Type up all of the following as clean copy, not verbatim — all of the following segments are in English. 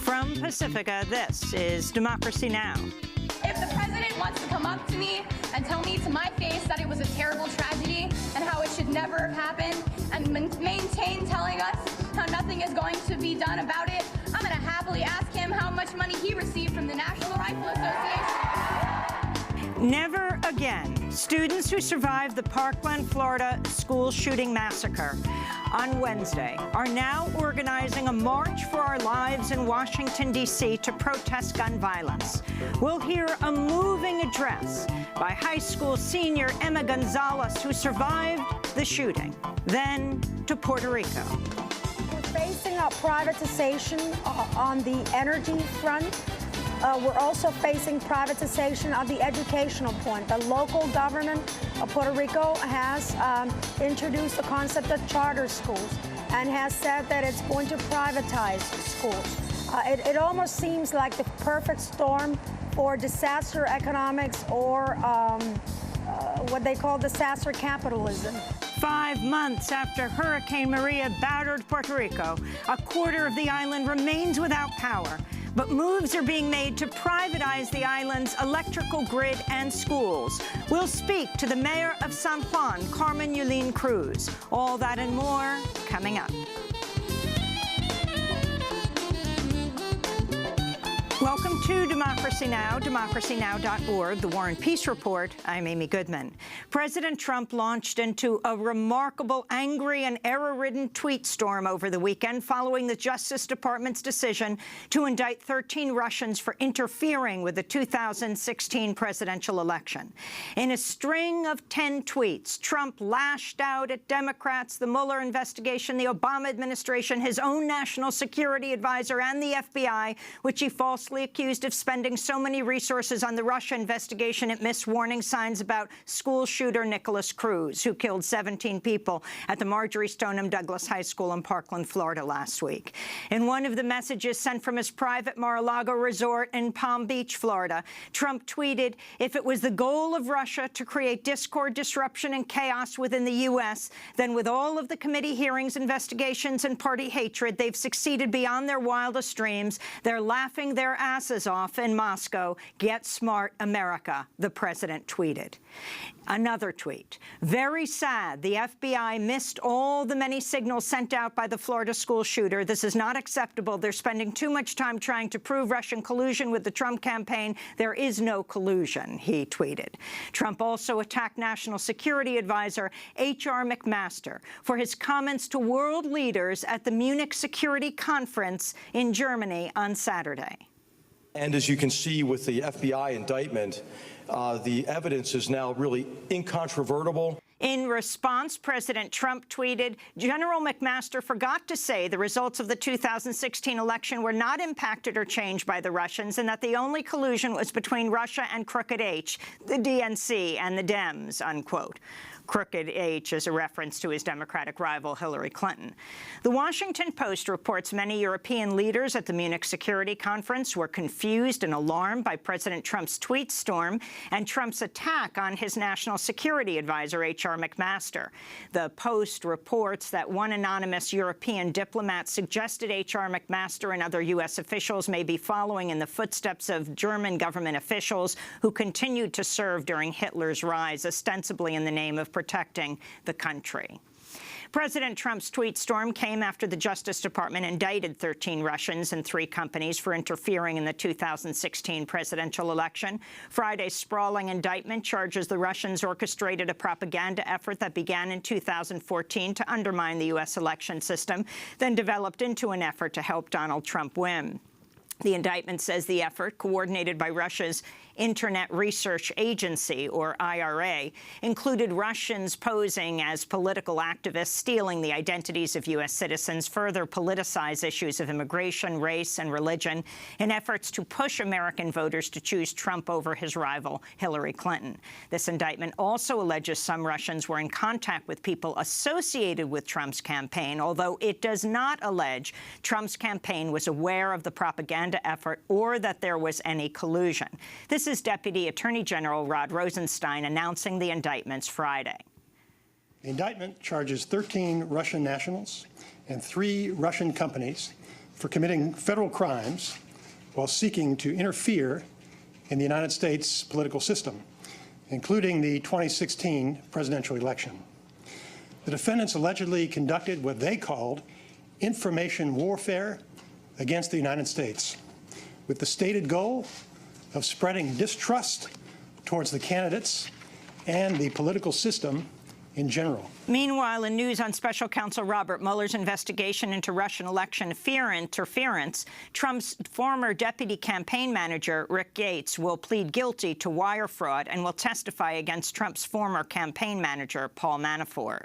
From Pacifica, this is Democracy Now! If the president wants to come up to me and tell me to my face that it was a terrible tragedy and how it should never have happened, and maintain telling us how nothing is going to be done about it, I'm going to happily ask him how much money he received from the National Rifle Association. Never again. Students who survived the Parkland, Florida school shooting massacre on Wednesday are now organizing a March for Our Lives in Washington, D.C. to protest gun violence. We'll hear a moving address by high school senior Emma Gonzalez, who survived the shooting. Then to Puerto Rico. We're facing a privatization on the energy front. We're also facing privatization on the educational point. The local government of Puerto Rico has introduced the concept of charter schools and has said that it's going to privatize schools. It almost seems like the perfect storm for disaster economics or what they call disaster capitalism. 5 months after Hurricane Maria battered Puerto Rico, a quarter of the island remains without power. But moves are being made to privatize the island's electrical grid and schools. We'll speak to the mayor of San Juan, Carmen Yulín Cruz. All that and more coming up. Welcome to Democracy Now!, democracynow.org, the War and Peace Report. I'm Amy Goodman. President Trump launched into a remarkable, angry and error-ridden tweet storm over the weekend following the Justice Department's decision to indict 13 Russians for interfering with the 2016 presidential election. In a string of 10 tweets, Trump lashed out at Democrats, the Mueller investigation, the Obama administration, his own national security advisor, and the FBI, which he falsely accused of spending so many resources on the Russia investigation it missed warning signs about school shooter Nicholas Cruz, who killed 17 people at the Marjory Stoneman Douglas High School in Parkland, Florida last week. In one of the messages sent from his private Mar-a-Lago resort in Palm Beach, Florida, Trump tweeted, "If it was the goal of Russia to create discord, disruption, and chaos within the U.S., then with all of the committee hearings, investigations, and party hatred, they've succeeded beyond their wildest dreams. They're laughing their asses off in Moscow. Get smart, America," the president tweeted. Another tweet. "Very sad. The FBI missed all the many signals sent out by the Florida school shooter. This is not acceptable. They're spending too much time trying to prove Russian collusion with the Trump campaign. There is no collusion," he tweeted. Trump also attacked National Security Advisor H.R. McMaster for his comments to world leaders at the Munich Security Conference in Germany on Saturday. And as you can see with the FBI indictment, the evidence is now really incontrovertible. In response, President Trump tweeted, "General McMaster forgot to say the results of the 2016 election were not impacted or changed by the Russians, and that the only collusion was between Russia and Crooked H, the DNC, and the Dems," unquote. Crooked H is a reference to his Democratic rival Hillary Clinton. The Washington Post reports many European leaders at the Munich Security Conference were confused and alarmed by President Trump's tweet storm and Trump's attack on his national security advisor, H.R. McMaster. The Post reports that one anonymous European diplomat suggested H.R. McMaster and other U.S. officials may be following in the footsteps of German government officials who continued to serve during Hitler's rise, ostensibly in the name of protecting the country. President Trump's tweet storm came after the Justice Department indicted 13 Russians and 3 companies for interfering in the 2016 presidential election. Friday's sprawling indictment charges the Russians orchestrated a propaganda effort that began in 2014 to undermine the U.S. election system, then developed into an effort to help Donald Trump win. The indictment says the effort, coordinated by Russia's Internet Research Agency, or IRA, included Russians posing as political activists, stealing the identities of U.S. citizens, further politicize issues of immigration, race, and religion in efforts to push American voters to choose Trump over his rival, Hillary Clinton. This indictment also alleges some Russians were in contact with people associated with Trump's campaign, although it does not allege Trump's campaign was aware of the propaganda effort or that there was any collusion. This is Deputy Attorney General Rod Rosenstein announcing the indictments Friday. The indictment charges 13 Russian nationals and 3 Russian companies for committing federal crimes while seeking to interfere in the United States political system, including the 2016 presidential election. The defendants allegedly conducted what they called information warfare against the United States, with the stated goal of spreading distrust towards the candidates and the political system in general. Meanwhile, in news on Special Counsel Robert Mueller's investigation into Russian election interference, Trump's former deputy campaign manager, Rick Gates, will plead guilty to wire fraud and will testify against Trump's former campaign manager, Paul Manafort.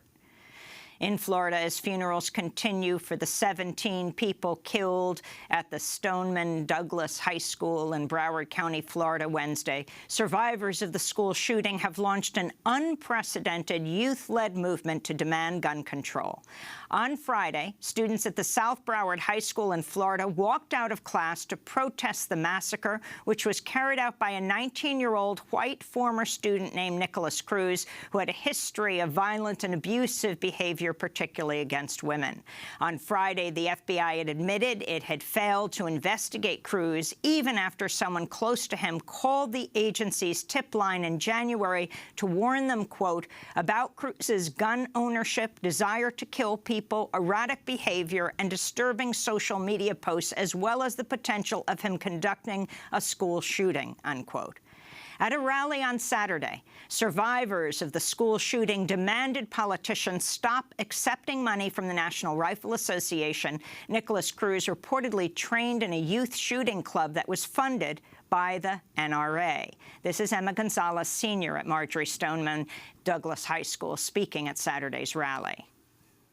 In Florida, as funerals continue for the 17 people killed at the Stoneman Douglas High School in Broward County, Florida, Wednesday, survivors of the school shooting have launched an unprecedented youth-led movement to demand gun control. On Friday, students at the South Broward High School in Florida walked out of class to protest the massacre, which was carried out by a 19-year-old white former student named Nicholas Cruz, who had a history of violent and abusive behavior, particularly against women. On Friday, the FBI had admitted it had failed to investigate Cruz, even after someone close to him called the agency's tip line in January to warn them, quote, about Cruz's gun ownership, desire to kill people, erratic behavior, and disturbing social media posts, as well as the potential of him conducting a school shooting, unquote. At a rally on Saturday, survivors of the school shooting demanded politicians stop accepting money from the National Rifle Association. Nicholas Cruz reportedly trained in a youth shooting club that was funded by the NRA. This is Emma Gonzalez, senior at Marjory Stoneman Douglas High School, speaking at Saturday's rally.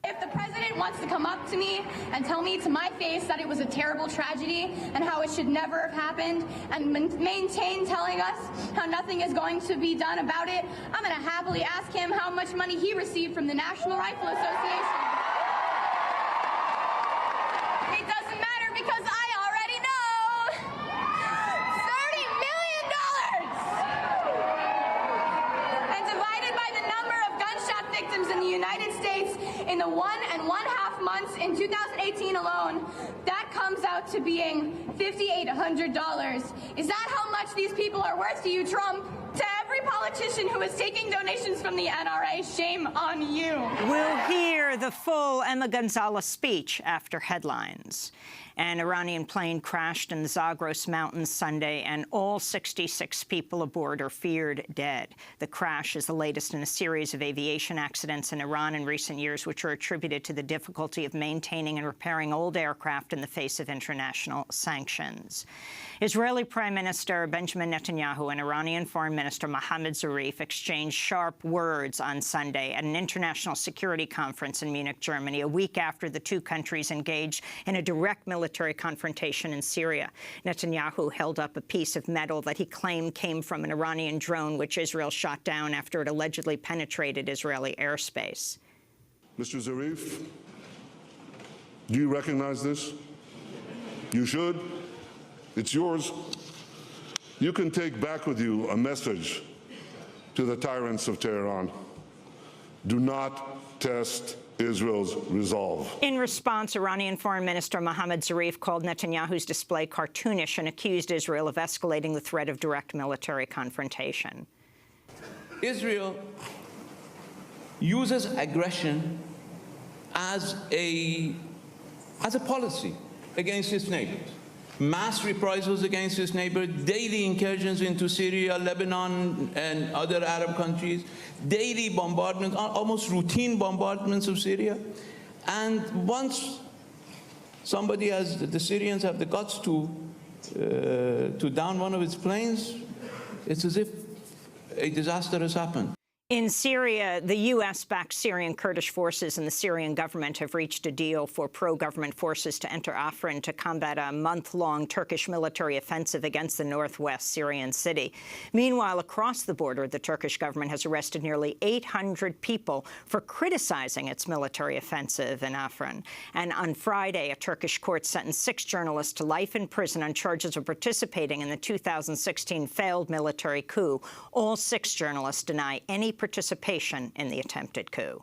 If the president wants to come up to me and tell me to my face that it was a terrible tragedy and how it should never have happened, and maintain telling us how nothing is going to be done about it, I'm going to happily ask him how much money he received from the National Rifle Association. It doesn't matter because I already know. $30 million! And divided by the number of gunshot victims in the United States in the 1.5 months in 2018 alone, that comes out to being $5,800. Is that how much these people are worth to you, Trump? To every politician who is taking donations from the NRA, shame on you. We'll hear the full Emma Gonzalez speech after headlines. An Iranian plane crashed in the Zagros Mountains Sunday, and all 66 people aboard are feared dead. The crash is the latest in a series of aviation accidents in Iran in recent years, which are attributed to the difficulty of maintaining and repairing old aircraft in the face of international sanctions. Israeli Prime Minister Benjamin Netanyahu and Iranian Foreign Minister Mohammad Zarif exchanged sharp words on Sunday at an international security conference in Munich, Germany, a week after the two countries engaged in a direct military confrontation in Syria. Netanyahu held up a piece of metal that he claimed came from an Iranian drone, which Israel shot down after it allegedly penetrated Israeli airspace. Mr. Zarif, do you recognize this? You should. It's yours. You can take back with you a message to the tyrants of Tehran. Do not test Israel's resolve. In response, Iranian Foreign Minister Mohammad Zarif called Netanyahu's display cartoonish and accused Israel of escalating the threat of direct military confrontation. Israel uses aggression as a policy against its neighbors. Mass reprisals against its neighbors, daily incursions into Syria, Lebanon, and other Arab countries, daily bombardments, almost routine bombardments of Syria. And once somebody has, the Syrians have the guts to down one of its planes, it's as if a disaster has happened. In Syria, the U.S.-backed Syrian Kurdish forces and the Syrian government have reached a deal for pro-government forces to enter Afrin to combat a month-long Turkish military offensive against the northwest Syrian city. Meanwhile, across the border, the Turkish government has arrested nearly 800 people for criticizing its military offensive in Afrin. And on Friday, a Turkish court sentenced 6 journalists to life in prison on charges of participating in the 2016 failed military coup. All 6 journalists deny any participation in the attempted coup.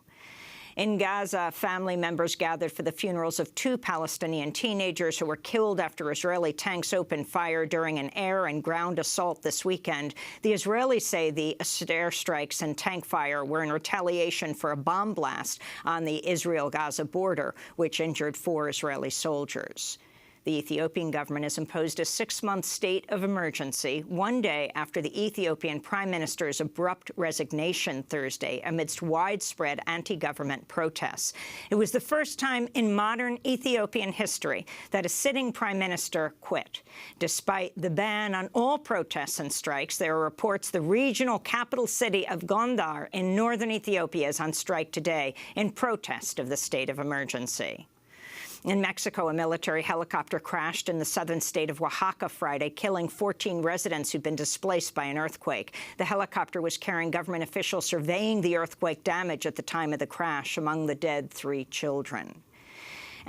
In Gaza, family members gathered for the funerals of 2 Palestinian teenagers who were killed after Israeli tanks opened fire during an air and ground assault this weekend. The Israelis say the airstrikes and tank fire were in retaliation for a bomb blast on the Israel-Gaza border, which injured 4 Israeli soldiers. The Ethiopian government has imposed a 6-month state of emergency, 1 day after the Ethiopian Prime Minister's abrupt resignation Thursday amidst widespread anti-government protests. It was the first time in modern Ethiopian history that a sitting prime minister quit. Despite the ban on all protests and strikes, there are reports the regional capital city of Gondar in northern Ethiopia is on strike today in protest of the state of emergency. In Mexico, a military helicopter crashed in the southern state of Oaxaca Friday, killing 14 residents who'd been displaced by an earthquake. The helicopter was carrying government officials surveying the earthquake damage at the time of the crash. Among the dead, 3 children.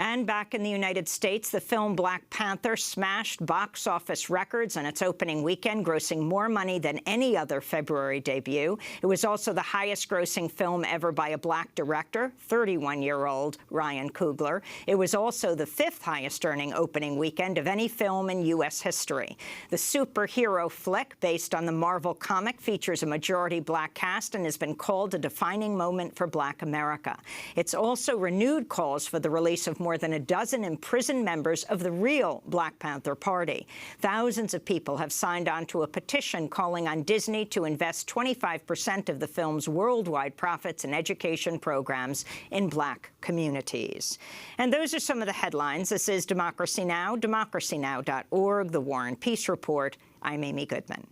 And back in the United States, the film Black Panther smashed box office records on its opening weekend, grossing more money than any other February debut. It was also the highest-grossing film ever by a black director, 31-year-old Ryan Coogler. It was also the 5th highest-earning opening weekend of any film in U.S. history. The superhero flick, based on the Marvel comic, features a majority black cast and has been called a defining moment for Black America. It's also renewed calls for the release of more than a dozen imprisoned members of the real Black Panther Party. Thousands of people have signed on to a petition calling on Disney to invest 25% of the film's worldwide profits in education programs in black communities. And those are some of the headlines. This is Democracy Now!, democracynow.org, The War and Peace Report. I'm Amy Goodman.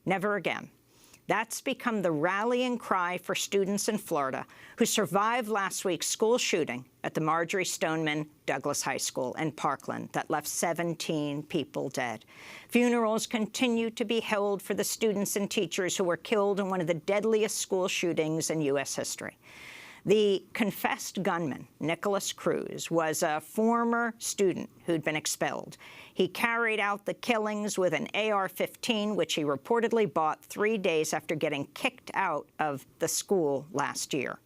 Never again. That's become the rallying cry for students in Florida who survived last week's school shooting at the Marjory Stoneman Douglas High School in Parkland that left 17 people dead. Funerals continue to be held for the students and teachers who were killed in one of the deadliest school shootings in U.S. history. The confessed gunman, Nicholas Cruz, was a former student who'd been expelled. He carried out the killings with an AR-15, which he reportedly bought 3 days after getting kicked out of the school last year.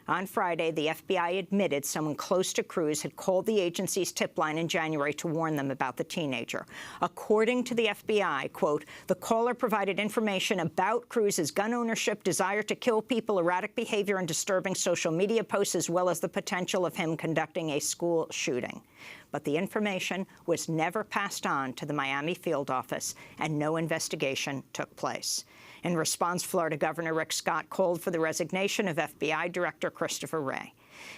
On Friday, the FBI admitted someone close to Cruz had called the agency's tip line in January to warn them about the teenager. According to the FBI, quote, the caller provided information about Cruz's gun ownership, desire to kill people, erratic behavior, and disturbing social media posts, as well as the potential of him conducting a school shooting. But the information was never passed on to the Miami field office, and no investigation took place. In response, Florida Governor Rick Scott called for the resignation of FBI Director Christopher Wray.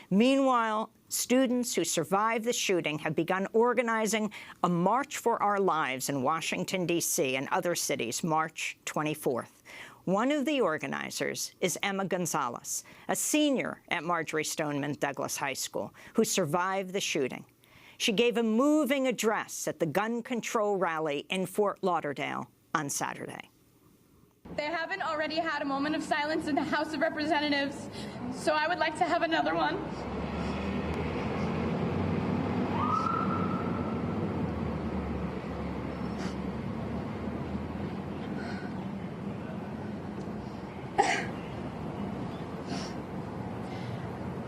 Meanwhile, students who survived the shooting have begun organizing a March for Our Lives in Washington, D.C. and other cities, March 24th. One of the organizers is Emma Gonzalez, a senior at Marjory Stoneman Douglas High School, who survived the shooting. She gave a moving address at the gun control rally in Fort Lauderdale on Saturday. They haven't already had a moment of silence in the House of Representatives, so I would like to have another one.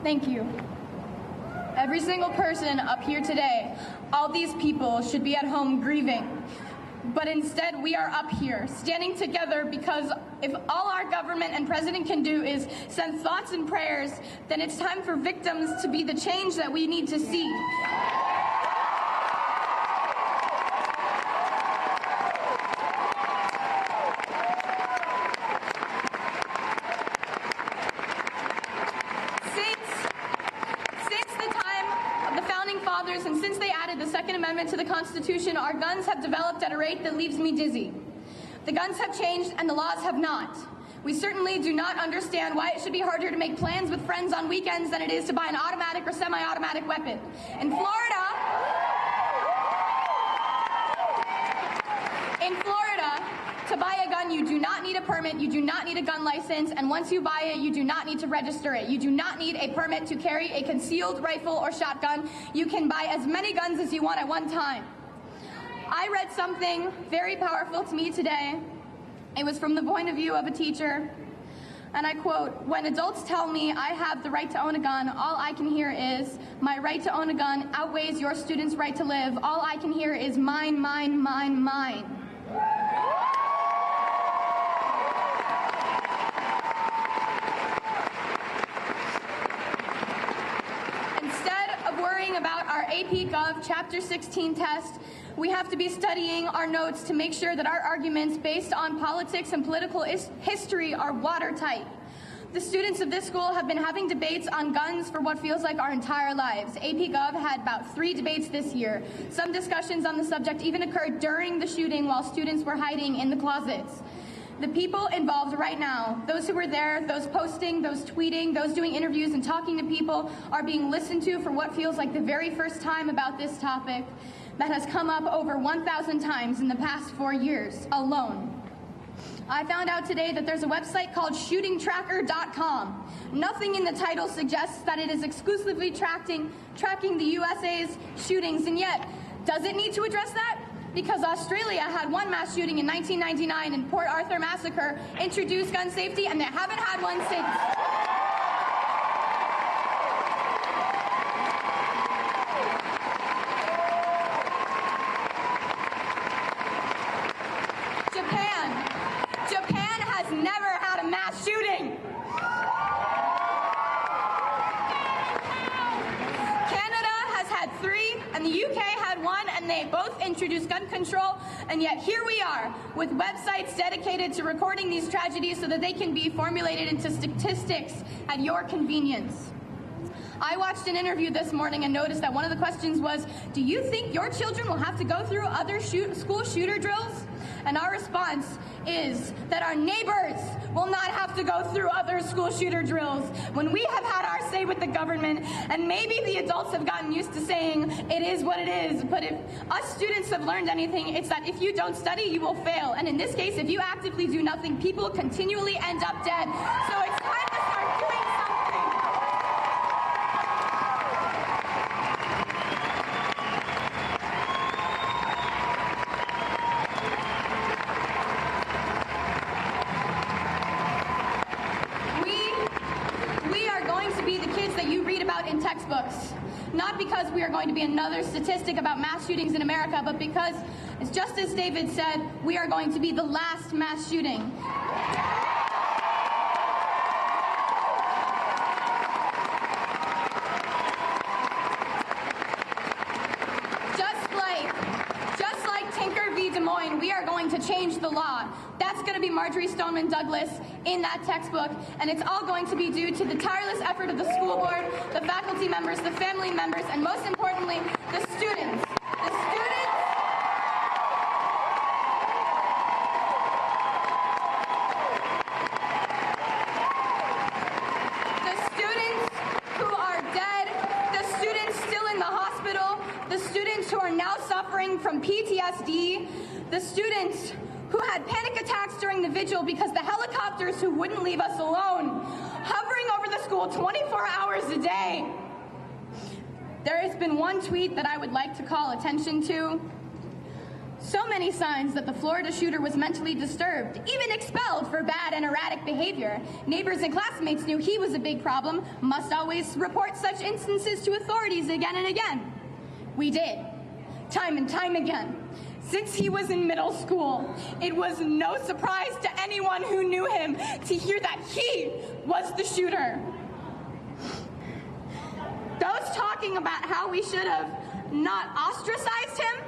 Thank you. Every single person up here today, all these people should be at home grieving. But instead, we are up here, standing together, because if all our government and president can do is send thoughts and prayers, then it's time for victims to be the change that we need to see. And since they added the Second Amendment to the Constitution, our guns have developed at a rate that leaves me dizzy. The guns have changed and the laws have not. We certainly do not understand why it should be harder to make plans with friends on weekends than it is to buy an automatic or semi-automatic weapon. In Florida, to buy a gun, you do not need a permit, you do not need a gun license, and once you buy it, you do not need to register it. You do not need a permit to carry a concealed rifle or shotgun. You can buy as many guns as you want at one time. I read something very powerful to me today. It was from the point of view of a teacher. And I quote, "When adults tell me I have the right to own a gun, all I can hear is, my right to own a gun outweighs your student's right to live. All I can hear is mine, mine, mine, mine." Instead of worrying about our AP Gov Chapter 16 test, we have to be studying our notes to make sure that our arguments based on politics and political history are watertight. The students of this school have been having debates on guns for what feels like our entire lives. AP Gov had about 3 debates this year. Some discussions on the subject even occurred during the shooting while students were hiding in the closets. The people involved right now, those who were there, those posting, those tweeting, those doing interviews and talking to people, are being listened to for what feels like the very first time about this topic that has come up over 1,000 times in the past 4 years alone. I found out today that there's a website called shootingtracker.com. Nothing in the title suggests that it is exclusively tracking the USA's shootings, and yet, does it need to address that? Because Australia had one mass shooting in 1999 and Port Arthur massacre introduced gun safety, and they haven't had one since. Japan has never had a mass shooting. Canada has had 3, and the UK had 1, and they both introduced gun control, and yet here we are with websites dedicated to recording these tragedies so that they can be formulated into statistics at your convenience. I watched an interview this morning and noticed that one of the questions was, do you think your children will have to go through other school shooter drills? And our response is that our neighbors will not have to go through other school shooter drills when we have had our say with the government, and maybe the adults have gotten used to saying it is what it is, but if us students have learned anything, it's that if you don't study, you will fail. And in this case, if you actively do nothing, people continually end up dead. So it's time to start doing something. We are going to be the kids that you read about in textbooks. Not because we are going to be another statistic about mass shootings in America, but because, just as David said, we are going to be the last mass shooting. Just like Tinker v. Des Moines, we are going to change the law. That's going to be Marjorie Stoneman Douglas in that textbook, and it's all going to be due to the tireless effort of the school board, the faculty members, the family members, and most importantly, the students. The students who are dead, the students still in the hospital, the students who are now suffering from PTSD, the students who had panic attacks during the vigil because the helicopters who wouldn't leave us alone, hovering over the school 24 hours a day. There has been one tweet that I would like to call attention to. So many signs that the Florida shooter was mentally disturbed, even expelled for bad and erratic behavior. Neighbors and classmates knew he was a big problem, must always report such instances to authorities again and again. We did, time and time again. Since he was in middle school, it was no surprise to anyone who knew him to hear that he was the shooter. Those talking about how we should have not ostracized him,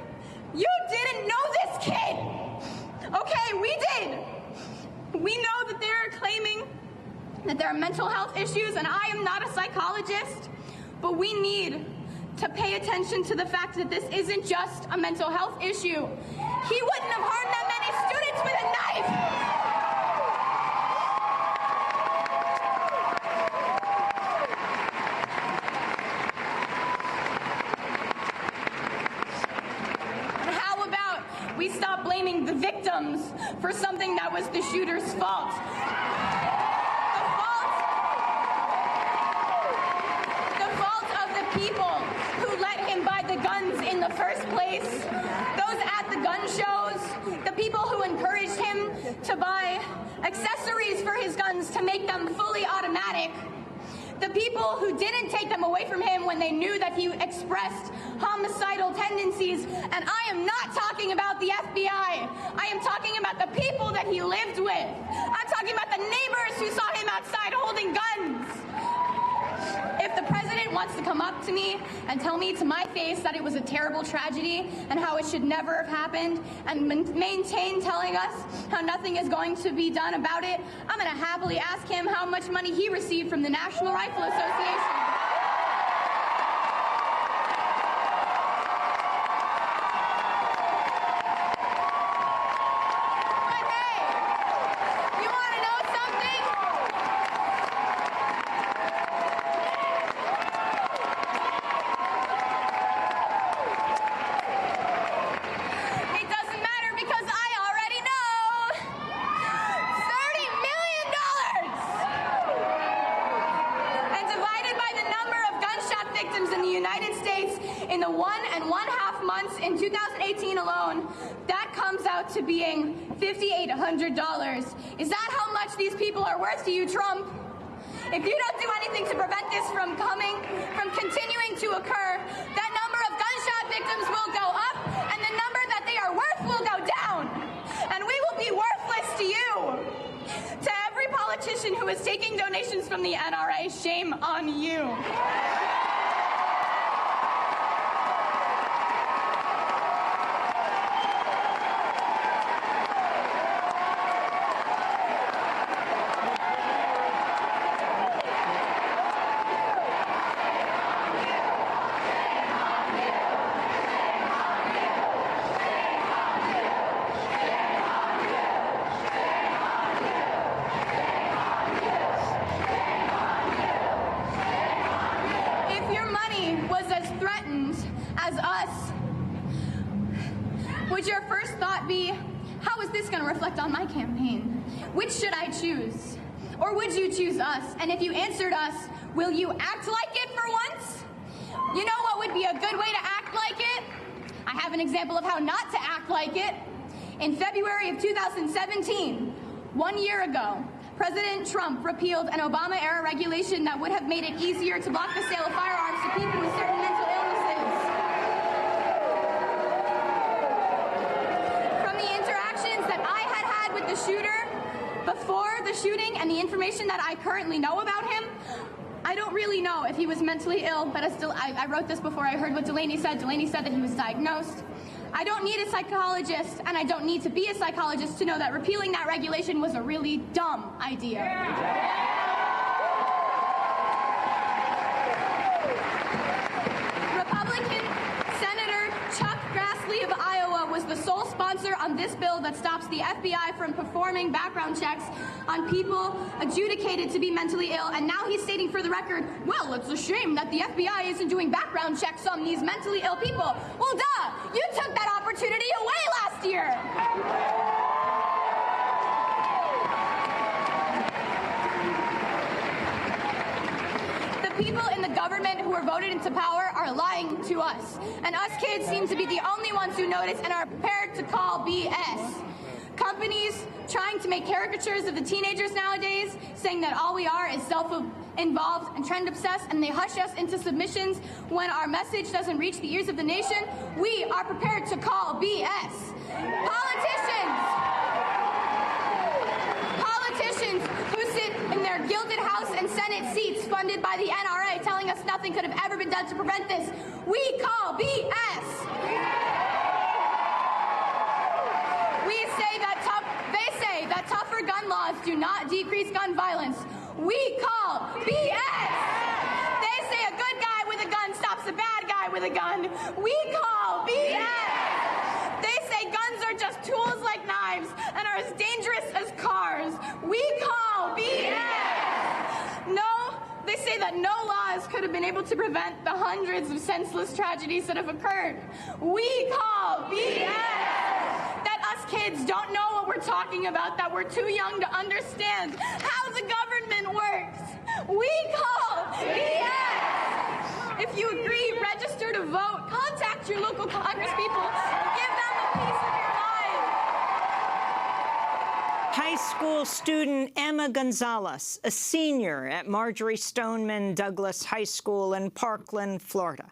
you didn't know this kid. Okay, we did. We know that they're claiming that there are mental health issues, and I am not a psychologist, but we need to pay attention to the fact that this isn't just a mental health issue. He wouldn't have harmed that many students with a knife. And how about we stop blaming the victims for something that was the shooter's fault? The fault of the people who let him buy the guns in the first place, those at the gun shows, the people who encouraged him to buy accessories accessories for his guns to make them fully automatic. The people who didn't take them away from him when they knew that he expressed homicidal tendencies. And I am not talking about the FBI. I am talking about the people that he lived with. I'm talking about the neighbors who saw him outside holding guns. If the president wants to come up to me and tell me to my face that it was a terrible tragedy and how it should never have happened, and maintain telling us how nothing is going to be done about it, I'm going to happily ask him how much money he received from the National Rifle Association. But hey, you want to know something? It doesn't matter because I already know. $30 million! And divided by the number of gunshot victims in the United States in the 1.5 months in 2018 alone, that comes out to being $5,800. Is that how much these people are worth to you, Trump? If you don't do anything to prevent this from continuing to occur, that number of gunshot victims will go up, and the number that they are worth will go down. And we will be worthless to you. To every politician who is taking donations from the NRA, shame on you. If your money was as threatened as us, would your first thought be, how is this going to reflect on my campaign? Which should I choose? Or would you choose us? And if you answered us, will you act like it for once? You know what would be a good way to act like it? I have an example of how not to act like it. In February of 2017, 1 year ago, President Trump repealed an Obama-era regulation that would have made it easier to block the sale of firearms to people with certain mental illnesses. From the interactions that I had with the shooter before the shooting and the information that I currently know about him, I don't really know if he was mentally ill, but I wrote this before I heard what Delaney said. Delaney said that he was diagnosed. I don't need a psychologist, and I don't need to be a psychologist to know that repealing that regulation was a really dumb idea. Republican Senator Chuck Grassley of Iowa was the sole sponsor on this bill that stops the FBI from performing background checks on people adjudicated to be mentally ill, and now he's stating for the record, well, it's a shame that the FBI isn't doing background checks on these mentally ill people. Well, duh! You took that opportunity away last year! The people in the government who were voted into power are lying to us, and us kids seem to be the only ones who notice and are prepared to call BS. Companies trying to make caricatures of the teenagers nowadays, saying that all we are is self-involved and trend-obsessed, and they hush us into submissions when our message doesn't reach the ears of the nation. We are prepared to call BS. Politicians who sit in their gilded House and Senate seats funded by the NRA telling us nothing could have ever been done to prevent this. We call BS. They say that tougher gun laws do not decrease gun violence. We call BS. They say a good guy with a gun stops a bad guy with a gun. We call BS. They say guns are just tools like knives and are as dangerous as cars. We call BS. No, they say that no laws could have been able to prevent the hundreds of senseless tragedies that have occurred. We call BS. That us kids don't know what we're talking about, that we're too young to understand how the government works. We call BS. If you agree, register to vote. Contact your local congresspeople and give them a piece of your mind. High school student Emma Gonzalez, a senior at Marjorie Stoneman Douglas High School in Parkland, Florida.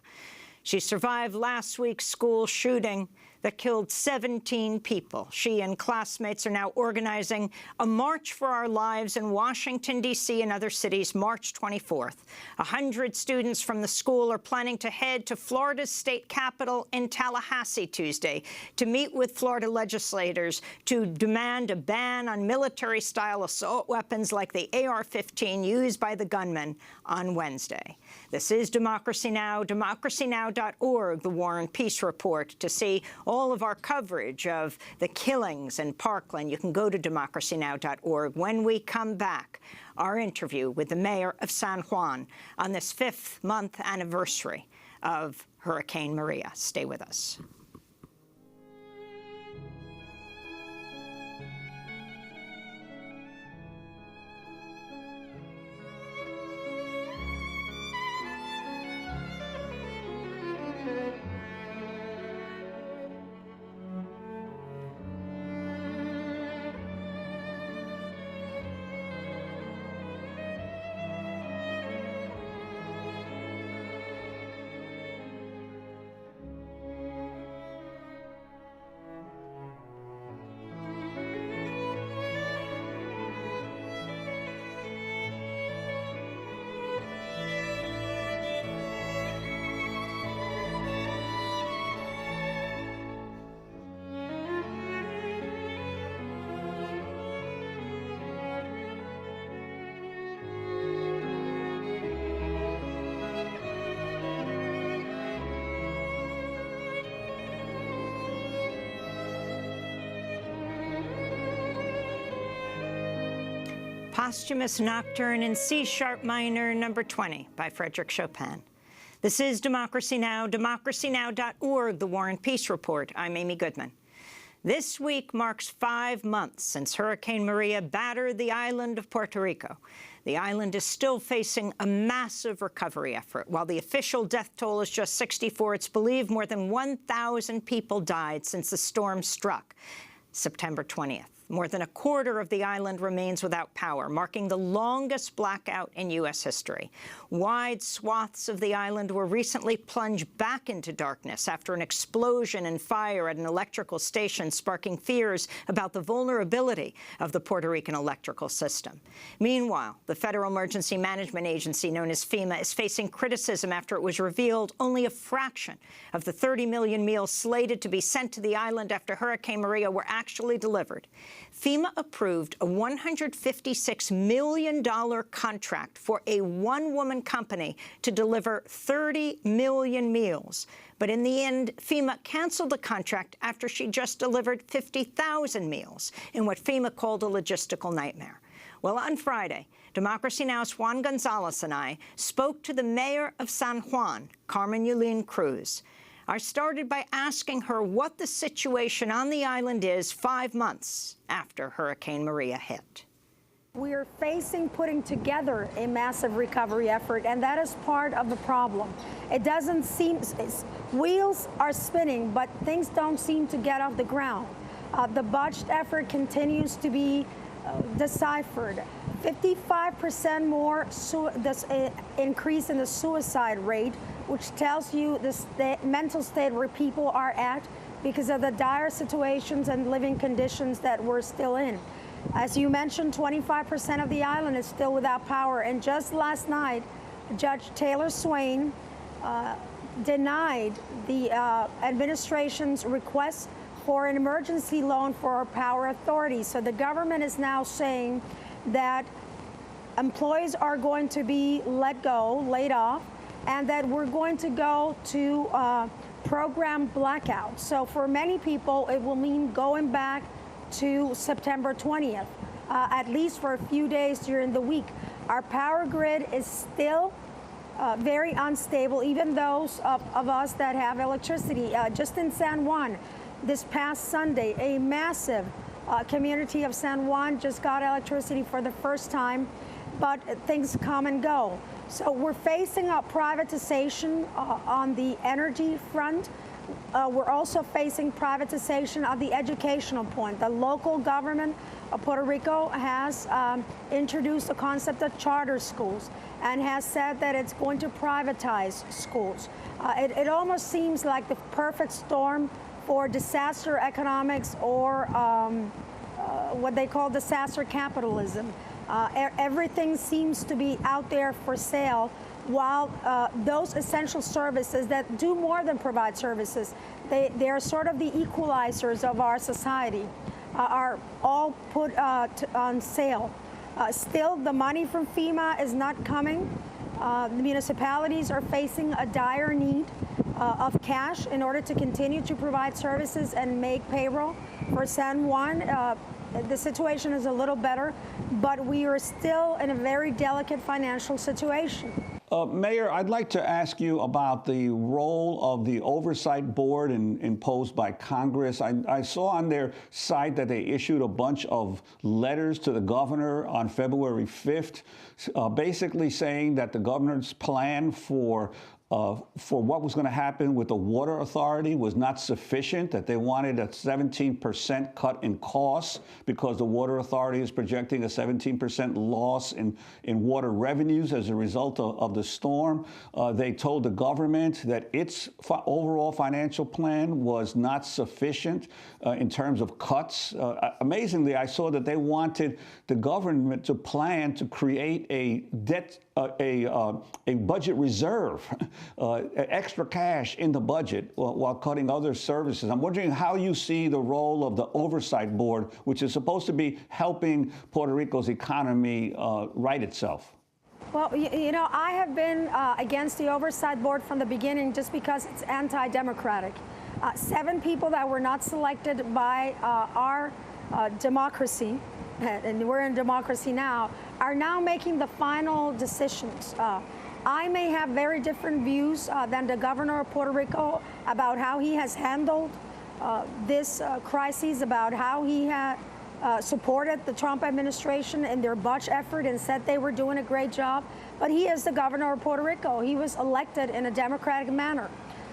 She survived last week's school shooting that killed 17 people. She and classmates are now organizing a March for Our Lives in Washington, D.C. and other cities March 24th. 100 students from the school are planning to head to Florida's state capitol in Tallahassee Tuesday to meet with Florida legislators to demand a ban on military-style assault weapons like the AR-15 used by the gunman on Wednesday. This is Democracy Now!, democracynow.org, the War and Peace Report. To see all of our coverage of the killings in Parkland, you can go to democracynow.org. When we come back, our interview with the mayor of San Juan on this 5th-month anniversary of Hurricane Maria. Stay with us. Posthumous Nocturne in C-sharp minor, number 20, by Frédéric Chopin. This is Democracy Now!, democracynow.org, the War and Peace Report. I'm Amy Goodman. This week marks 5 months since Hurricane Maria battered the island of Puerto Rico. The island is still facing a massive recovery effort. While the official death toll is just 64, it's believed more than 1,000 people died since the storm struck September 20th. More than a quarter of the island remains without power, marking the longest blackout in U.S. history. Wide swaths of the island were recently plunged back into darkness after an explosion and fire at an electrical station, sparking fears about the vulnerability of the Puerto Rican electrical system. Meanwhile, the Federal Emergency Management Agency, known as FEMA, is facing criticism after it was revealed only a fraction of the 30 million meals slated to be sent to the island after Hurricane Maria were actually delivered. FEMA approved a $156 million contract for a one-woman company to deliver 30 million meals. But in the end, FEMA canceled the contract after she just delivered 50,000 meals in what FEMA called a logistical nightmare. Well, on Friday, Democracy Now!'s Juan Gonzalez and I spoke to the mayor of San Juan, Carmen Yulín Cruz. I started by asking her what the situation on the island is 5 months after Hurricane Maria hit. We are facing putting together a massive recovery effort, and that is part of the problem. It doesn't seem, wheels are spinning, but things don't seem to get off the ground. The botched effort continues to be deciphered. 55% more increase in the suicide rate, which tells you the mental state where people are at because of the dire situations and living conditions that we're still in. As you mentioned, 25% of the island is still without power. And just last night, Judge Taylor Swain denied the administration's request for an emergency loan for our power authority. So the government is now saying that employees are going to be let go, laid off, and that we're going to go to program blackout. So for many people, it will mean going back to September 20th, at least for a few days during the week. Our power grid is still very unstable, even those of us that have electricity. Just in San Juan, this past Sunday, a massive community of San Juan just got electricity for the first time, but things come and go. So we're facing a privatization on the energy front. we're also facing privatization of the educational point. The local government of Puerto Rico has introduced the concept of charter schools and has said that it's going to privatize schools. It almost seems like the perfect storm for disaster economics or what they call disaster capitalism. Everything seems to be out there for sale, while those essential services that do more than provide services, they're sort of the equalizers of our society, are all put on sale. Still, the money from FEMA is not coming. The municipalities are facing a dire need of cash in order to continue to provide services and make payroll. For San Juan, the situation is a little better, but we are still in a very delicate financial situation. Mayor, I'd like to ask you about the role of the oversight board imposed by Congress. I saw on their site that they issued a bunch of letters to the governor on February 5th, basically saying that the governor's plan for what was going to happen with the water authority was not sufficient, that they wanted a 17% cut in costs because the water authority is projecting a 17% loss in water revenues as a result of the storm. They told the government that its overall financial plan was not sufficient in terms of cuts. Amazingly, I saw that they wanted the government to plan to create a budget reserve, extra cash in the budget while cutting other services. I'm wondering how you see the role of the oversight board, which is supposed to be helping Puerto Rico's economy right itself. Well, you know, I have been against the oversight board from the beginning just because it's anti-democratic. 7 people that were not selected by our democracy, and we're in democracy now, are now making the final decisions. I may have very different views than the governor of Puerto Rico about how he has handled this crisis, about how he had supported the Trump administration in their budget effort and said they were doing a great job. But he is the governor of Puerto Rico. He was elected in a democratic manner.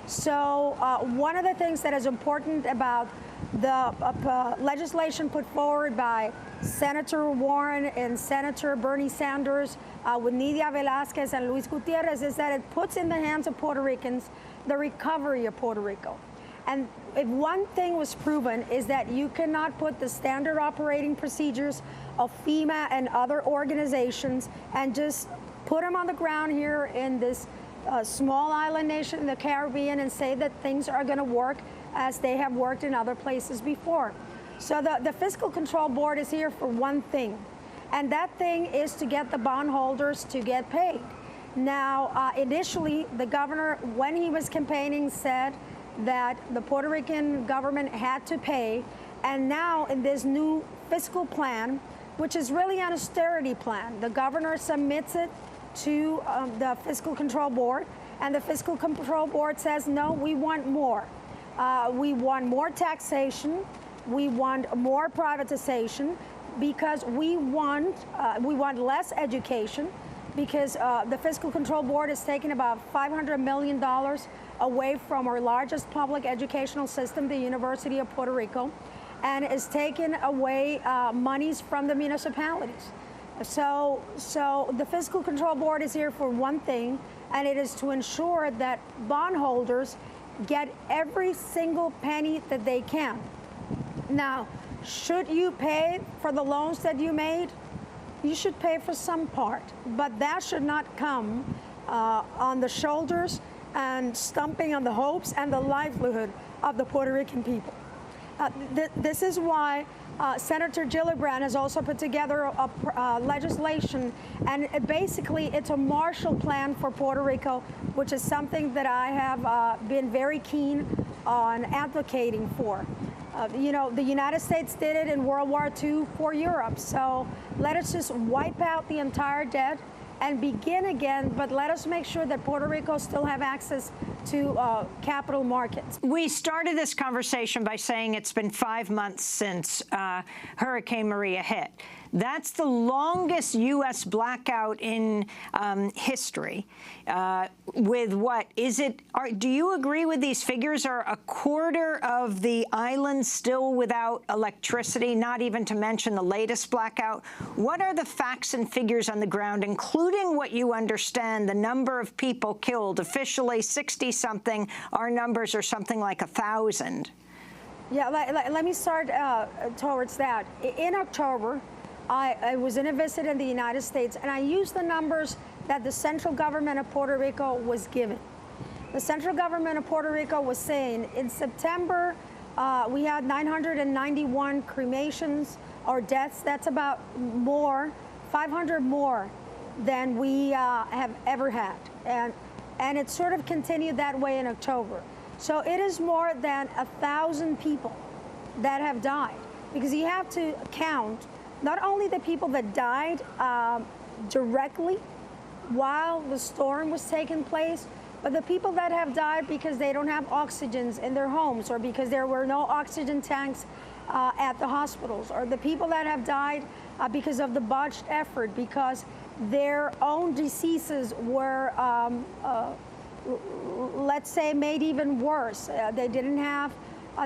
So one of the things that is important about the legislation put forward by Senator Warren and Senator Bernie Sanders with Nydia Velázquez and Luis Gutierrez is that it puts in the hands of Puerto Ricans the recovery of Puerto Rico. And if one thing was proven is that you cannot put the standard operating procedures of FEMA and other organizations and just put them on the ground here in this small island nation in the Caribbean and say that things are going to work as they have worked in other places before. So the Fiscal Control Board is here for one thing, and that thing is to get the bondholders to get paid. Now, initially, the governor, when he was campaigning, said that the Puerto Rican government had to pay, and now in this new fiscal plan, which is really an austerity plan, the governor submits it to the Fiscal Control Board, and the Fiscal Control Board says, no, we want more. We want more taxation. We want more privatization because we want less education because the Fiscal Control Board is taking about $500 million away from our largest public educational system, the University of Puerto Rico, and is taking away monies from the municipalities. So the Fiscal Control Board is here for one thing, and it is to ensure that bondholders get every single penny that they can. Now, should you pay for the loans that you made? You should pay for some part, but that should not come on the shoulders and stumping on the hopes and the livelihood of the Puerto Rican people. This is why Senator Gillibrand has also put together a legislation, and basically it's a Marshall Plan for Puerto Rico, which is something that I have been very keen on advocating for. You know, the United States did it in World War II for Europe, so let us just wipe out the entire debt and begin again, but let us make sure that Puerto Rico still have access to capital markets. We started this conversation by saying it's been 5 months since Hurricane Maria hit. That's the longest U.S. blackout in history. With what? Do you agree with these figures? Are a quarter of the island still without electricity, not even to mention the latest blackout? What are the facts and figures on the ground, including what you understand, the number of people killed? Officially 60-something. Our numbers are something like 1,000. Yeah, let me start towards that. In October, I was in a visit in the United States, and I used the numbers that the central government of Puerto Rico was given. The central government of Puerto Rico was saying in September, we had 991 cremations or deaths. That's about 500 more than we have ever had. And it sort of continued that way in October. So it is more than 1,000 people that have died, because you have to count not only the people that died directly while the storm was taking place, but the people that have died because they don't have oxygens in their homes, or because there were no oxygen tanks at the hospitals, or the people that have died because of the botched effort, because their own diseases were, let's say, made even worse. They didn't have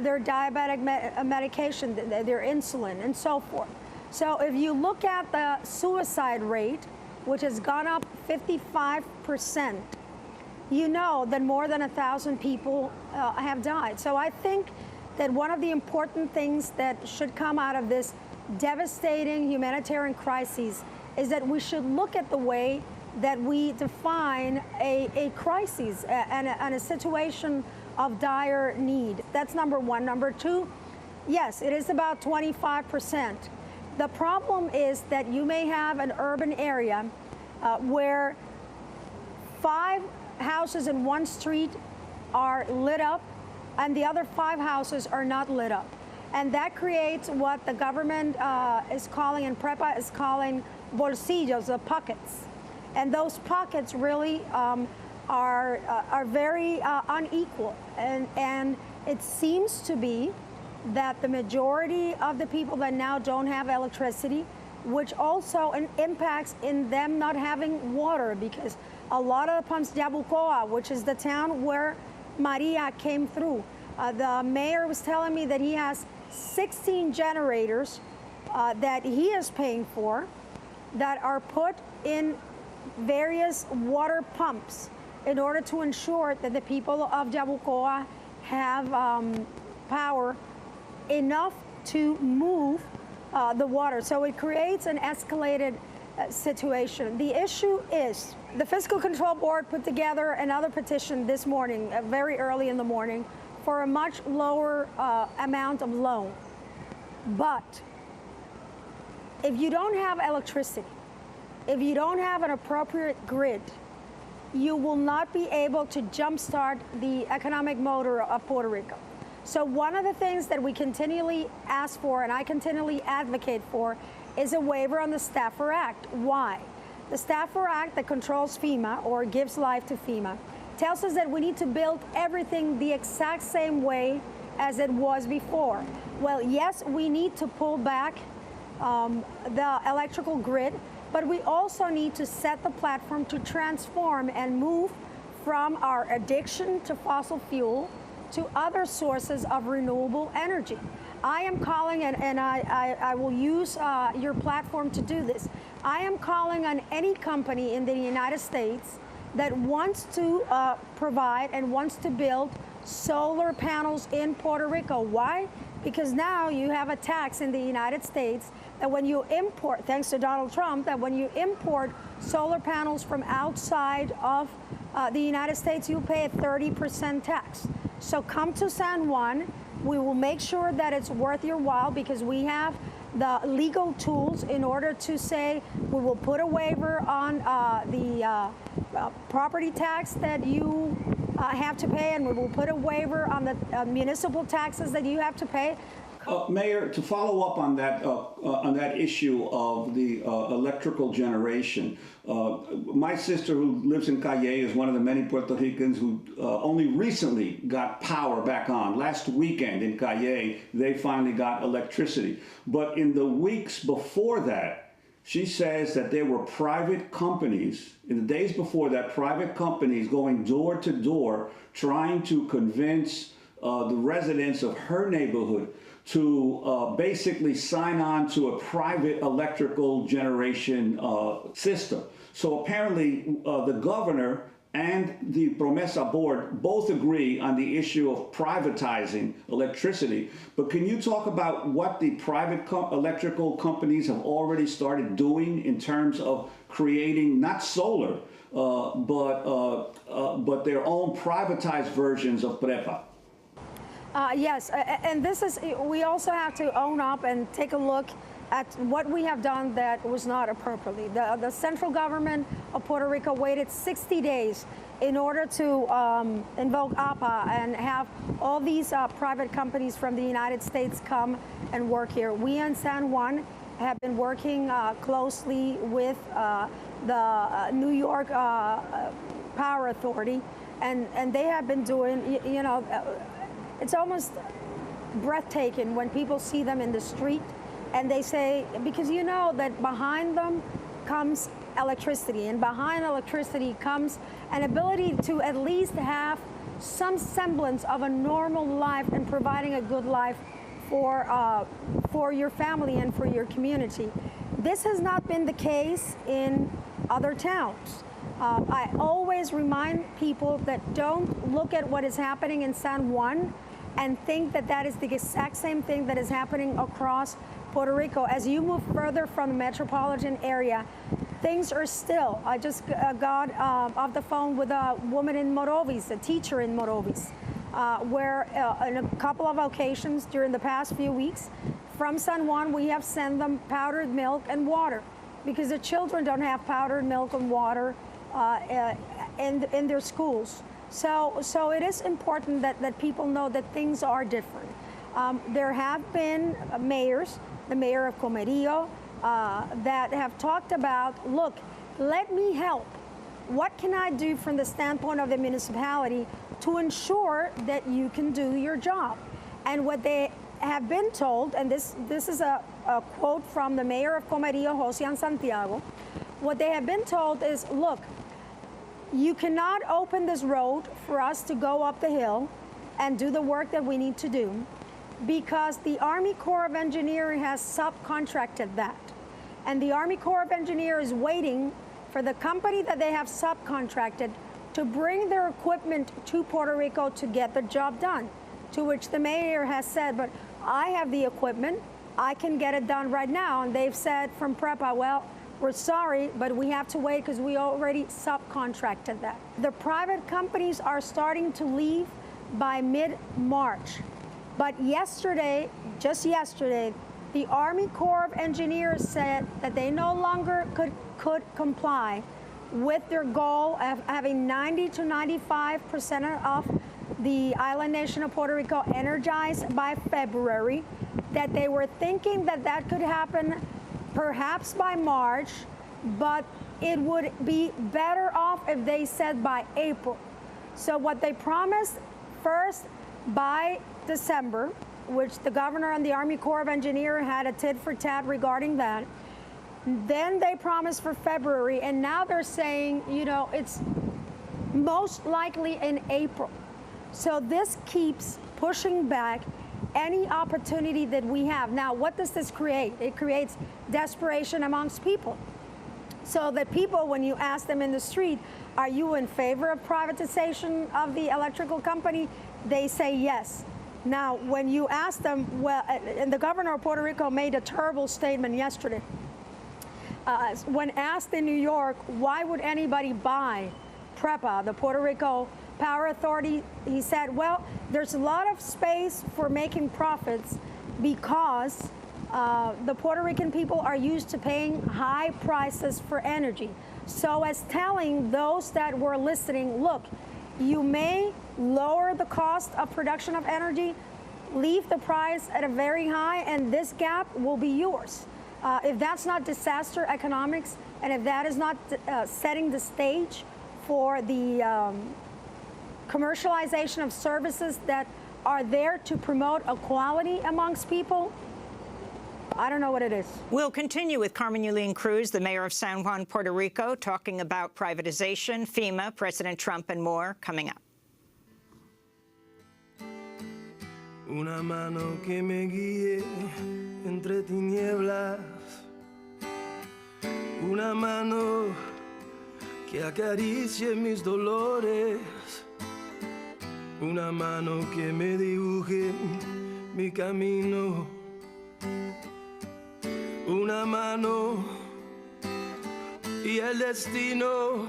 their diabetic medication, their insulin, and so forth. So if you look at the suicide rate, which has gone up 55%, you know that more than 1,000 people have died. So I think that one of the important things that should come out of this devastating humanitarian crisis is that we should look at the way that we define a crisis and a situation of dire need. That's number one. Number two, yes, it is about 25%. The problem is that you may have an urban area where 5 houses in one street are lit up and the other 5 houses are not lit up. And that creates what the government is calling, and PREPA is calling, bolsillos, the pockets. And those pockets really are very unequal. And it seems to be that the majority of the people that now don't have electricity, which also impacts in them not having water, because a lot of the pumps, Yabucoa, which is the town where Maria came through, the mayor was telling me that he has 16 generators that he is paying for that are put in various water pumps in order to ensure that the people of Yabucoa have power enough to move the water. So it creates an escalated situation. The issue is the Fiscal Control Board put together another petition this morning, very early in the morning, for a much lower amount of loan. But if you don't have electricity, if you don't have an appropriate grid, you will not be able to jumpstart the economic motor of Puerto Rico. So one of the things that we continually ask for, and I continually advocate for, is a waiver on the Stafford Act. Why? The Stafford Act that controls FEMA, or gives life to FEMA, tells us that we need to build everything the exact same way as it was before. Well, yes, we need to pull back the electrical grid, but we also need to set the platform to transform and move from our addiction to fossil fuel to other sources of renewable energy. I am calling, and I will use your platform to do this, I am calling on any company in the United States that wants to provide and wants to build solar panels in Puerto Rico. Why? Because now you have a tax in the United States that when you import, thanks to Donald Trump, that when you import solar panels from outside of the United States, you pay a 30% tax. So come to San Juan. We will make sure that it's worth your while, because we have the legal tools in order to say we will put a waiver on the property tax that you have to pay, and we will put a waiver on the municipal taxes that you have to pay. Mayor, to follow up on that issue of the electrical generation, my sister who lives in Calle is one of the many Puerto Ricans who only recently got power back on. Last weekend in Calle, they finally got electricity. But in the weeks before that, she says that there were private companies, in the days before that, private companies going door to door trying to convince the residents of her neighborhood to basically sign on to a private electrical generation system. So apparently the governor and the Promesa board both agree on the issue of privatizing electricity. But can you talk about what the private electrical companies have already started doing in terms of creating not solar, but their own privatized versions of PREPA? Yes, and this is, we also have to own up and take a look at what we have done that was not appropriately. The central government of Puerto Rico waited 60 days in order to invoke APA and have all these private companies from the United States come and work here. We in San Juan have been working closely with the New York Power Authority, and they have been doing, you know, it's almost breathtaking when people see them in the street and they say, because you know that behind them comes electricity, and behind electricity comes an ability to at least have some semblance of a normal life and providing a good life for your family and for your community. This has not been the case in other towns. I always remind people that don't look at what is happening in San Juan and think that that is the exact same thing that is happening across Puerto Rico. As you move further from the metropolitan area, things are still. I just got off the phone with a woman in Morovis, a teacher in Morovis, where on a couple of occasions during the past few weeks, from San Juan, we have sent them powdered milk and water because the children don't have powdered milk and water in their schools. So it is important that people know that things are different. There have been mayors, the mayor of Comerío, that have talked about, look, let me help. What can I do from the standpoint of the municipality to ensure that you can do your job? And what they have been told, and this is a quote from the mayor of Comerío, Josian Santiago, what they have been told is, look, you cannot open this road for us to go up the hill and do the work that we need to do because the Army Corps of Engineers has subcontracted that. And the Army Corps of Engineers is waiting for the company that they have subcontracted to bring their equipment to Puerto Rico to get the job done. To which the mayor has said, but I have the equipment, I can get it done right now. And they've said from PREPA, well, we're sorry, but we have to wait because we already subcontracted that. The private companies are starting to leave by mid-March. But yesterday, just yesterday, the Army Corps of Engineers said that they no longer could comply with their goal of having 90 to 95% of the island nation of Puerto Rico energized by February, that they were thinking that that could happen perhaps by March, but it would be better off if they said by April. So what they promised first by December, which the governor and the Army Corps of Engineers had a tit for tat regarding that. Then they promised for February, and now they're saying, you know, it's most likely in April. So this keeps pushing back any opportunity that we have. Now, what does this create? It creates desperation amongst people. So that people, when you ask them in the street, are you in favor of privatization of the electrical company? They say yes. Now, when you ask them, well, and the governor of Puerto Rico made a terrible statement yesterday. When asked in New York, why would anybody buy PREPA, the Puerto Rico Power Authority, he said, well, there's a lot of space for making profits because the Puerto Rican people are used to paying high prices for energy. So as telling those that were listening, look, you may lower the cost of production of energy, leave the price at a very high, and this gap will be yours. If that's not disaster economics, and if that is not setting the stage for the commercialization of services that are there to promote equality amongst people, I don't know what it is. We'll continue with Carmen Yulín Cruz, the mayor of San Juan, Puerto Rico, talking about privatization, FEMA, President Trump, and more coming up. Una mano que me guíe entre tinieblas, una mano que acaricie mis dolores, una mano que me dibuje mi camino, una mano y el destino.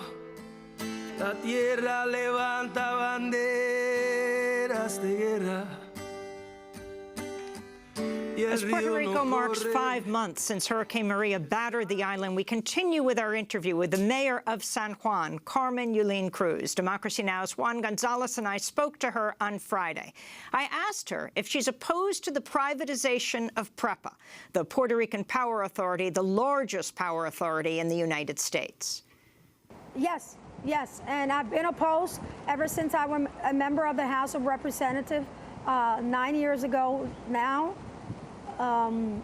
La tierra levanta banderas de guerra. As Puerto Rico marks 5 months since Hurricane Maria battered the island, we continue with our interview with the mayor of San Juan, Carmen Yulín Cruz. Democracy Now!'s Juan Gonzalez and I spoke to her on Friday. I asked her if she's opposed to the privatization of PREPA, the Puerto Rican Power Authority, the largest power authority in the United States. Yes, yes, and I've been opposed ever since I was a member of the House of Representatives 9 years ago now. And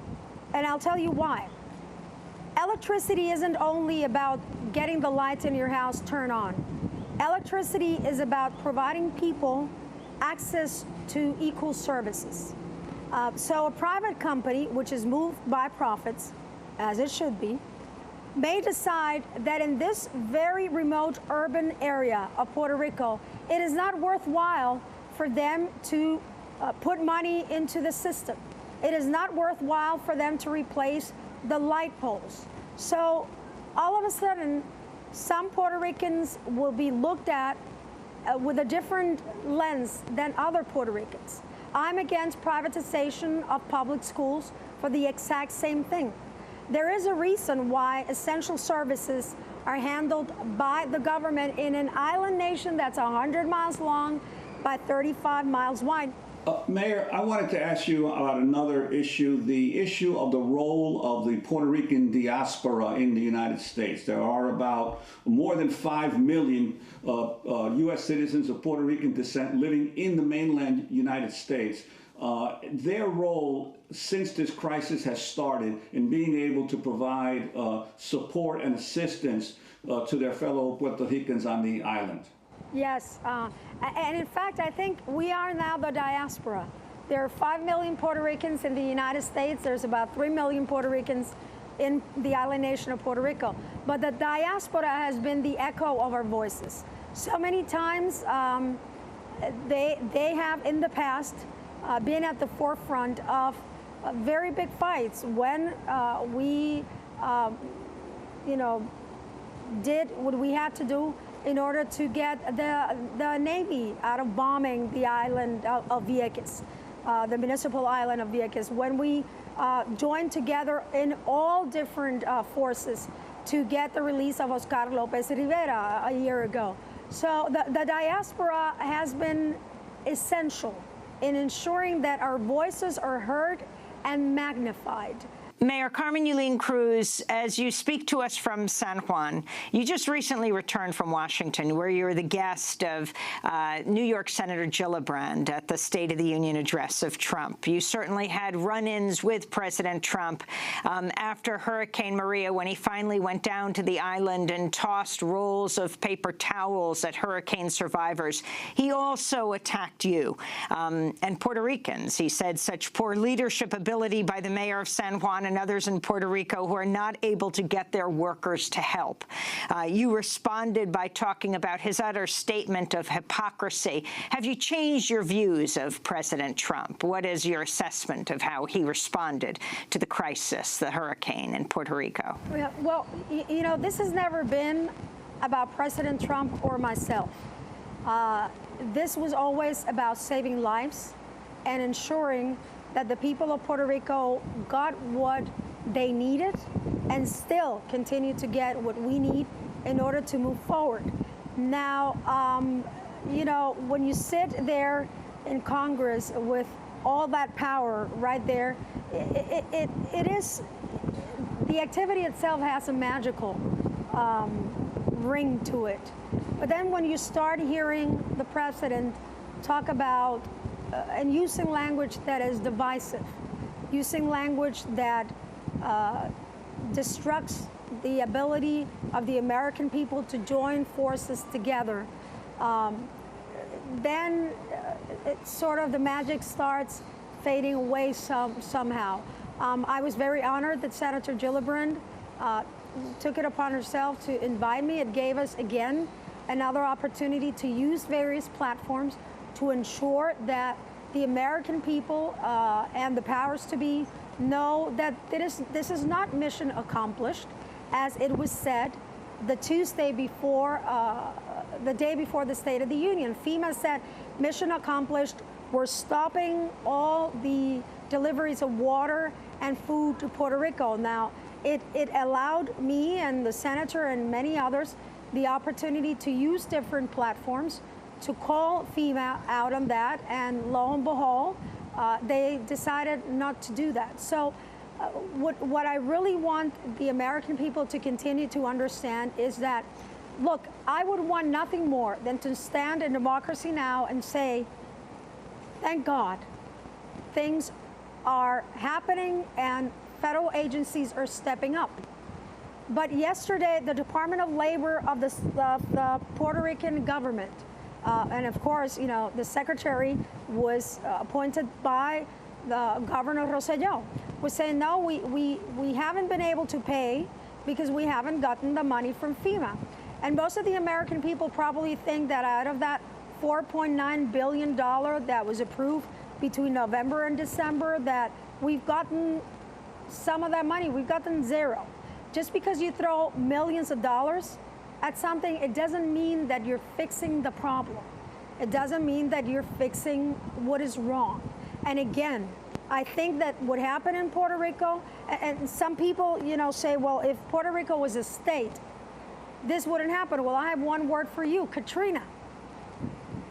I'll tell you why. Electricity isn't only about getting the lights in your house turned on. Electricity is about providing people access to equal services. So a private company, which is moved by profits, as it should be, may decide that in this very remote urban area of Puerto Rico, it is not worthwhile for them to put money into the system. It is not worthwhile for them to replace the light poles. So all of a sudden, some Puerto Ricans will be looked at with a different lens than other Puerto Ricans. I'm against privatization of public schools for the exact same thing. There is a reason why essential services are handled by the government in an island nation that's 100 miles long by 35 miles wide. Mayor, I wanted to ask you about another issue, the issue of the role of the Puerto Rican diaspora in the United States. There are about more than 5 million U.S. citizens of Puerto Rican descent living in the mainland United States. Their role since this crisis has started in being able to provide support and assistance to their fellow Puerto Ricans on the island. Yes, and in fact, I think we are now the diaspora. There are 5 million Puerto Ricans in the United States. There's about 3 million Puerto Ricans in the island nation of Puerto Rico. But the diaspora has been the echo of our voices. So many times they have in the past been at the forefront of very big fights when we, did what we had to do in order to get the Navy out of bombing the island of Vieques, the municipal island of Vieques, when we joined together in all different forces to get the release of Oscar Lopez Rivera a year ago. So the diaspora has been essential in ensuring that our voices are heard and magnified. Mayor Carmen Yulín Cruz, as you speak to us from San Juan, you just recently returned from Washington, where you were the guest of New York Senator Gillibrand at the State of the Union address of Trump. You certainly had run-ins with President Trump after Hurricane Maria, when he finally went down to the island and tossed rolls of paper towels at hurricane survivors. He also attacked you and Puerto Ricans. He said such poor leadership ability by the mayor of San Juan and others in Puerto Rico who are not able to get their workers to help. You responded by talking about his utter statement of hypocrisy. Have you changed your views of President Trump? What is your assessment of how he responded to the crisis, the hurricane in Puerto Rico? Well, this has never been about President Trump or myself. This was always about saving lives and ensuring that the people of Puerto Rico got what they needed and still continue to get what we need in order to move forward. Now, when you sit there in Congress with all that power right there. It is, the activity itself has a magical ring to it. But then when you start hearing the president talk about and using language that is divisive, using language that destructs the ability of the American people to join forces together, then sort of the magic starts fading away somehow. I was very honored that Senator Gillibrand took it upon herself to invite me. It gave us, again, another opportunity to use various platforms to ensure that the American people and the powers to be know that this is not mission accomplished. As it was said the Tuesday before, the day before the State of the Union, FEMA said, mission accomplished. We're stopping all the deliveries of water and food to Puerto Rico. Now, it allowed me and the senator and many others the opportunity to use different platforms to call FEMA out on that, and lo and behold, they decided not to do that. So what I really want the American people to continue to understand is that, look, I would want nothing more than to stand in Democracy Now! And say, thank God, things are happening and federal agencies are stepping up. But yesterday, the Department of Labor of the Puerto Rican government, and of course, you know, the secretary was appointed by the Governor Rosselló, was saying, no, we haven't been able to pay because we haven't gotten the money from FEMA. And most of the American people probably think that out of that $4.9 billion that was approved between November and December, that we've gotten some of that money, we've gotten zero. Just because you throw millions of dollars at something, it doesn't mean that you're fixing the problem. It doesn't mean that you're fixing what is wrong. And again, I think that what happened in Puerto Rico, and some people, you know, say, well, if Puerto Rico was a state, this wouldn't happen. Well, I have one word for you, Katrina.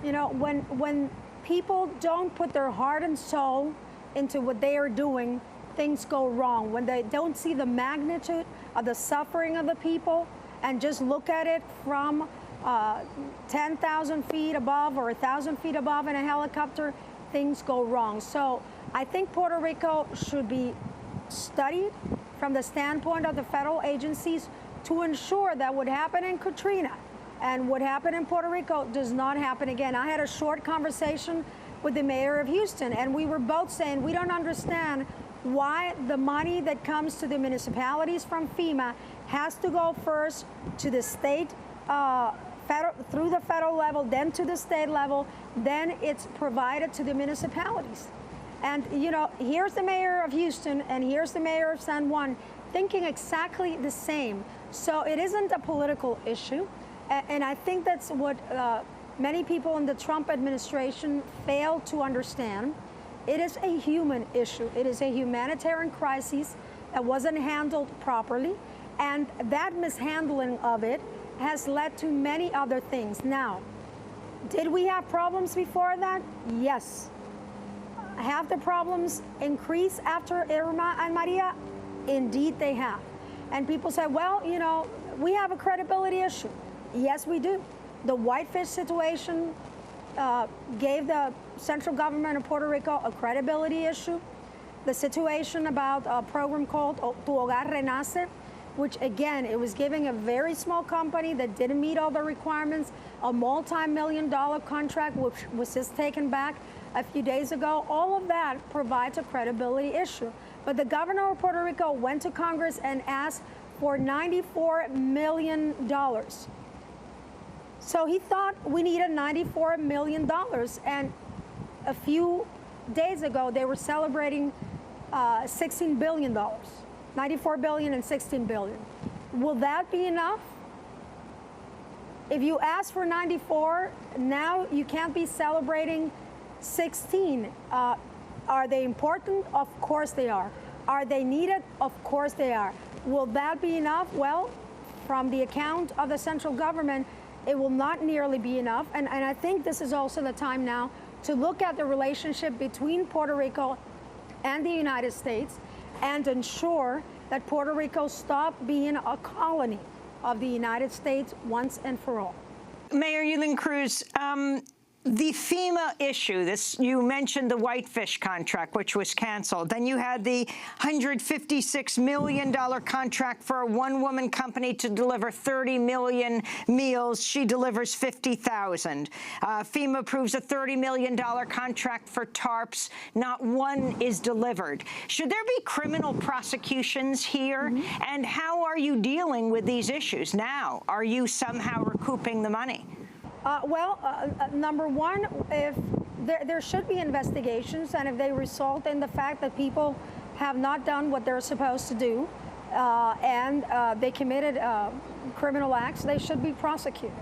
You know, when people don't put their heart and soul into what they are doing, things go wrong. When they don't see the magnitude of the suffering of the people and just look at it from 10,000 feet above or 1,000 feet above in a helicopter, things go wrong. So I think Puerto Rico should be studied from the standpoint of the federal agencies to ensure that what happened in Katrina and what happened in Puerto Rico does not happen again. I had a short conversation with the mayor of Houston, and we were both saying we don't understand why the money that comes to the municipalities from FEMA has to go first to the state, through the federal level, then to the state level, then it's provided to the municipalities. And, you know, here's the mayor of Houston and here's the mayor of San Juan thinking exactly the same. So it isn't a political issue. And I think that's what many people in the Trump administration fail to understand. It is a human issue. It is a humanitarian crisis that wasn't handled properly. And that mishandling of it has led to many other things. Now, did we have problems before that? Yes. Have the problems increased after Irma and Maria? Indeed, they have. And people say, well, you know, we have a credibility issue. Yes, we do. The whitefish situation gave the central government of Puerto Rico a credibility issue. The situation about a program called Tu Hogar Renace, which again, it was giving a very small company that didn't meet all the requirements, a multi-million-dollar contract, which was just taken back a few days ago. All of that provides a credibility issue. But the governor of Puerto Rico went to Congress and asked for $94 million. So he thought we needed $94 million. And a few days ago, they were celebrating $16 billion, $94 billion and $16 billion. Will that be enough? If you ask for 94, now you can't be celebrating 16. Are they important? Of course they are. Are they needed? Of course they are. Will that be enough? Well, from the account of the central government, it will not nearly be enough. And I think this is also the time now to look at the relationship between Puerto Rico and the United States and ensure that Puerto Rico stop being a colony of the United States once and for all. Mayor Yulín Cruz, the FEMA issue, you mentioned the Whitefish contract, which was canceled. Then you had the $156 million contract for a one-woman company to deliver 30 million meals. She delivers 50,000. FEMA approves a $30 million contract for tarps. Not one is delivered. Should there be criminal prosecutions here? And how are you dealing with these issues now? Are you somehow recouping the money? Number one, if there should be investigations, and if they result in the fact that people have not done what they're supposed to do, and they committed criminal acts, they should be prosecuted.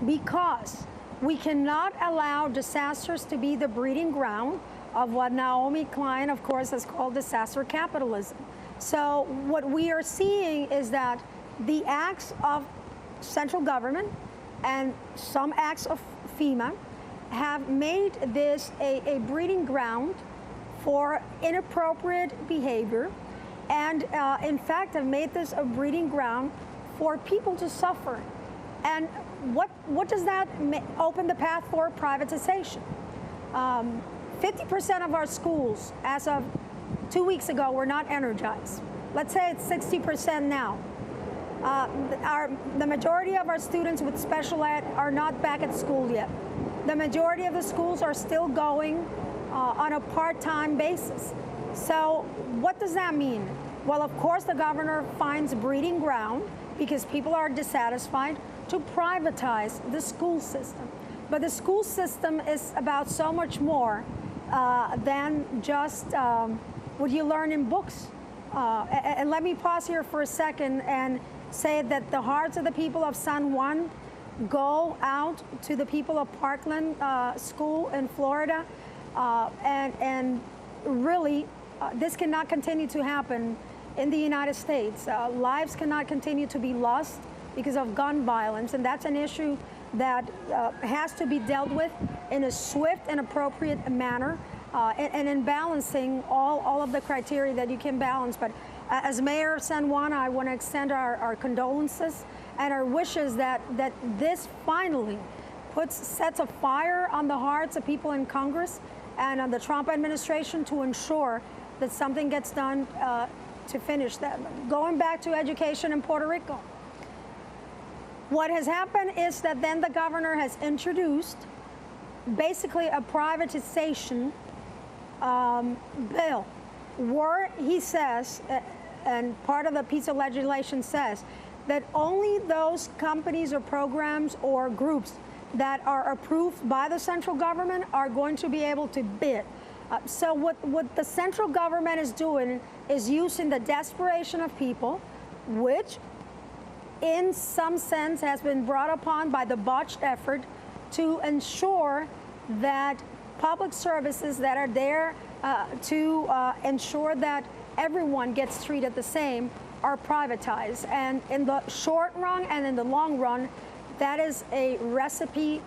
Because we cannot allow disasters to be the breeding ground of what Naomi Klein, of course, has called disaster capitalism. So what we are seeing is that the acts of central government and some acts of FEMA have made this a breeding ground for inappropriate behavior, and in fact have made this a breeding ground for people to suffer. And what does that open the path for? Privatization. 50% of our schools, as of 2 weeks ago, were not energized. Let's say it's 60% now. The majority of our students with special ed are not back at school yet. The majority of the schools are still going on a part-time basis. So what does that mean? Well, of course, the governor finds breeding ground because people are dissatisfied to privatize the school system. But the school system is about so much more than just what you learn in books. And let me pause here for a second and say that the hearts of the people of San Juan go out to the people of Parkland School in Florida, and really this cannot continue to happen in the United States. Lives cannot continue to be lost because of gun violence, and that's an issue that has to be dealt with in a swift and appropriate manner, and in balancing all of the criteria that you can balance. But as mayor of San Juan, I want to extend our condolences and our wishes that this finally sets a fire on the hearts of people in Congress and on the Trump administration to ensure that something gets done to finish that. Going back to education in Puerto Rico, what has happened is that then the governor has introduced basically a privatization bill where he says, and part of the piece of legislation says, that only those companies or programs or groups that are approved by the central government are going to be able to bid. So what the central government is doing is using the desperation of people, which in some sense has been brought upon by the botched effort to ensure that public services that are there to ensure that everyone gets treated the same are privatized. And in the short run and in the long run, that is a recipe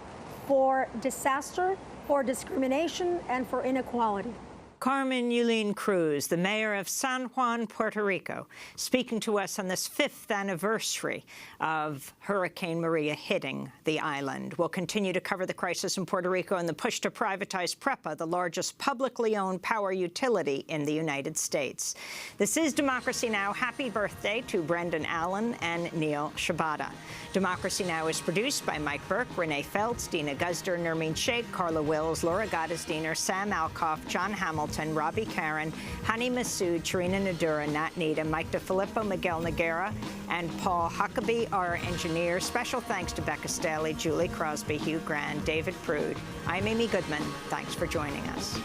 for disaster, for discrimination, and for inequality. Carmen Yulín Cruz, the mayor of San Juan, Puerto Rico, speaking to us on this 5th anniversary of Hurricane Maria hitting the island. We'll continue to cover the crisis in Puerto Rico and the push to privatize PREPA, the largest publicly owned power utility in the United States. This is Democracy Now! Happy birthday to Brendan Allen and Neil Shibata. Democracy Now! Is produced by Mike Burke, Renee Feltz, Dina Guzder, Nermeen Sheikh, Carla Wills, Laura Gottesdiener, Sam Alcoff, John Hamilton, Robbie Karen, Hani Massoud, Charina Nadura, Nat Needham, Mike DeFilippo, Miguel Noguera, and Paul Huckabee, our engineers. Special thanks to Becca Staley, Julie Crosby, Hugh Grand, David Prude. I'm Amy Goodman. Thanks for joining us.